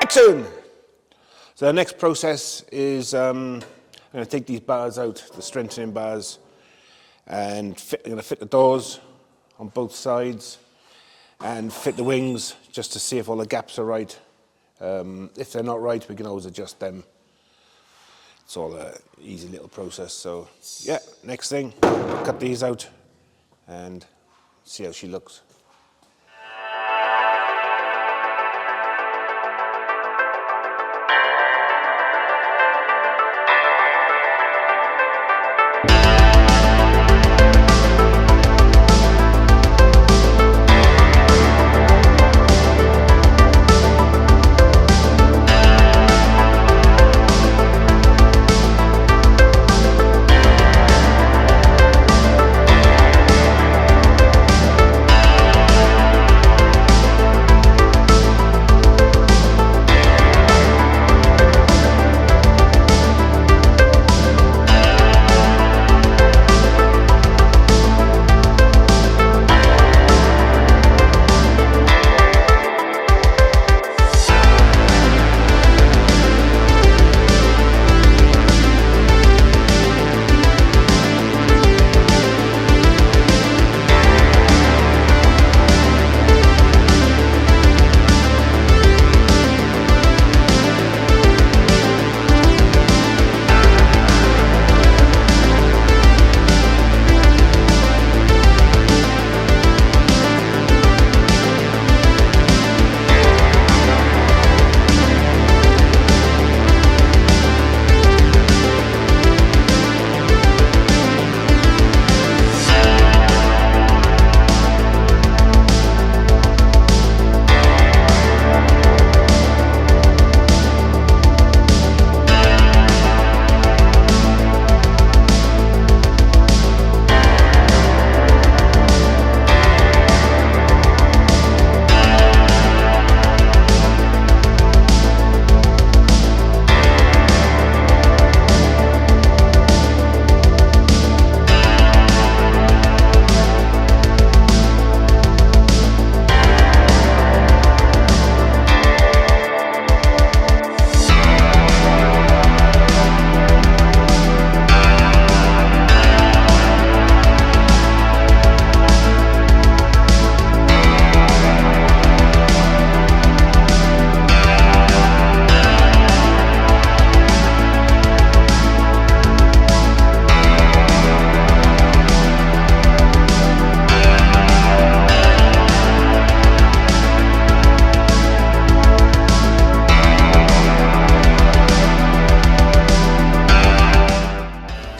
Action! So the next process is I'm going to take these bars out, the strengthening bars, and I'm going to fit the doors on both sides and fit the wings just to see if all the gaps are right. If they're not right, we can always adjust them. It's all an easy little process. So yeah, next thing, cut these out and see how she looks.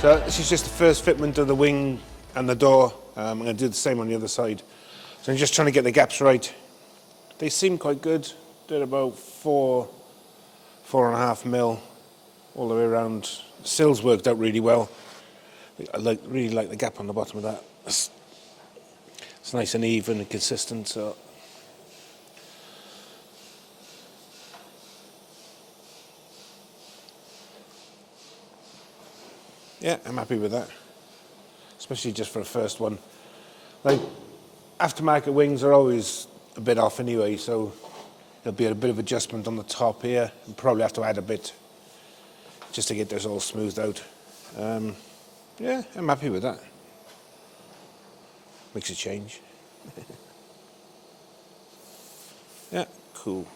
So this is just the first fitment of the wing and the door. I'm going to do the same on the other side. So I'm just trying to get the gaps right. They seem quite good. Did about 4.5 mil all the way around. The sills worked out really well. I really like the gap on the bottom of that. It's nice and even and consistent. So yeah, I'm happy with that, especially just for a first one. Like, aftermarket wings are always a bit off anyway, so there'll be a bit of adjustment on the top here. We'll probably have to add a bit just to get this all smoothed out. Yeah, I'm happy with that. Makes a change. Yeah, cool.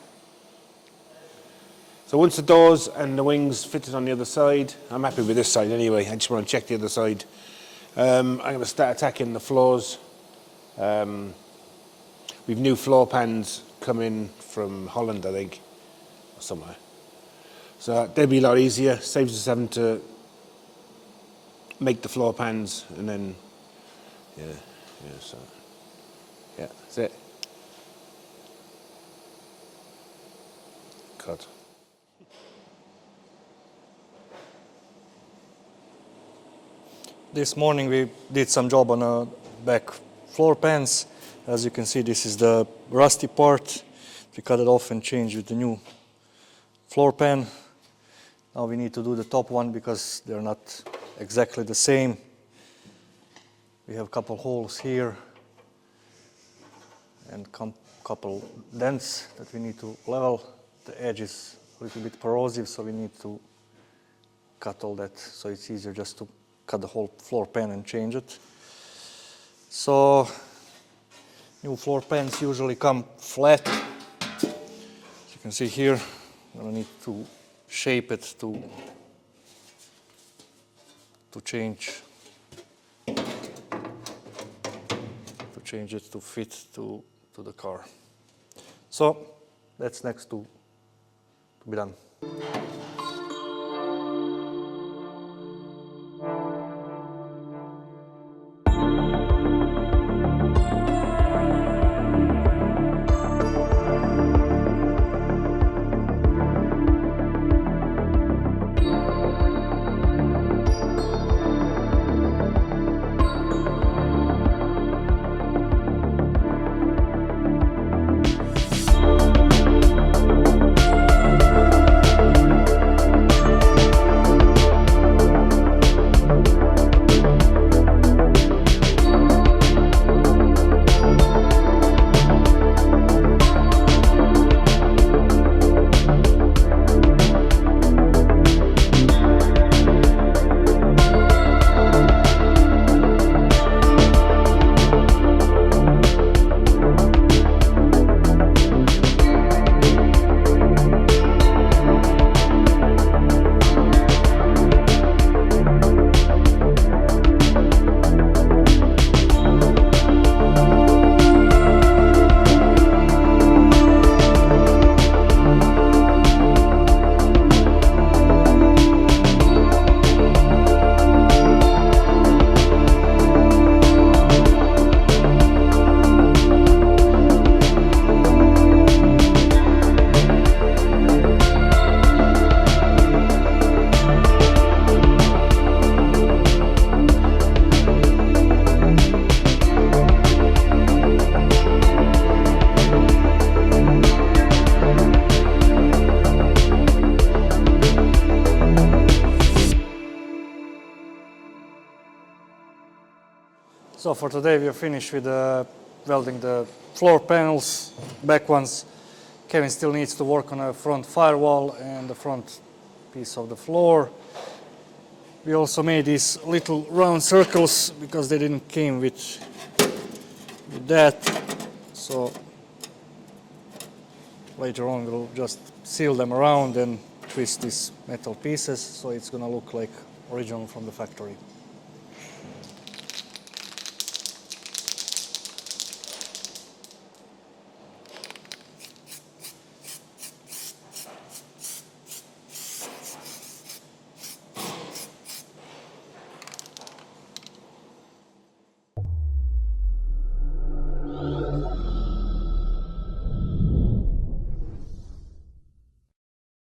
So once the doors and the wings fitted on the other side, I'm happy with this side anyway. I just want to check the other side. I'm going to start attacking the floors. We've new floor pans coming from Holland, I think, or somewhere. So they'll be a lot easier. Saves us having to make the floor pans and then, so yeah, that's it. Cut. This morning we did some job on the back floor pans. As you can see, this is the rusty part. We cut it off and changed with the new floor pan. Now we need to do the top one because they're not exactly the same. We have a couple holes here and couple dents that we need to level. the edge is a little bit corrosive, so we need to cut all that, so it's easier just to cut the whole floor pan and change it. So new floor pans usually come flat. As you can see here, I'm gonna need to shape it to change it to fit to the car. So that's next to be done. So for today we are finished with welding the floor panels, back ones. Kevin still needs to work on a front firewall and the front piece of the floor. We also made these little round circles because they didn't came with that. So later on we'll just seal them around and twist these metal pieces so it's gonna look like original from the factory.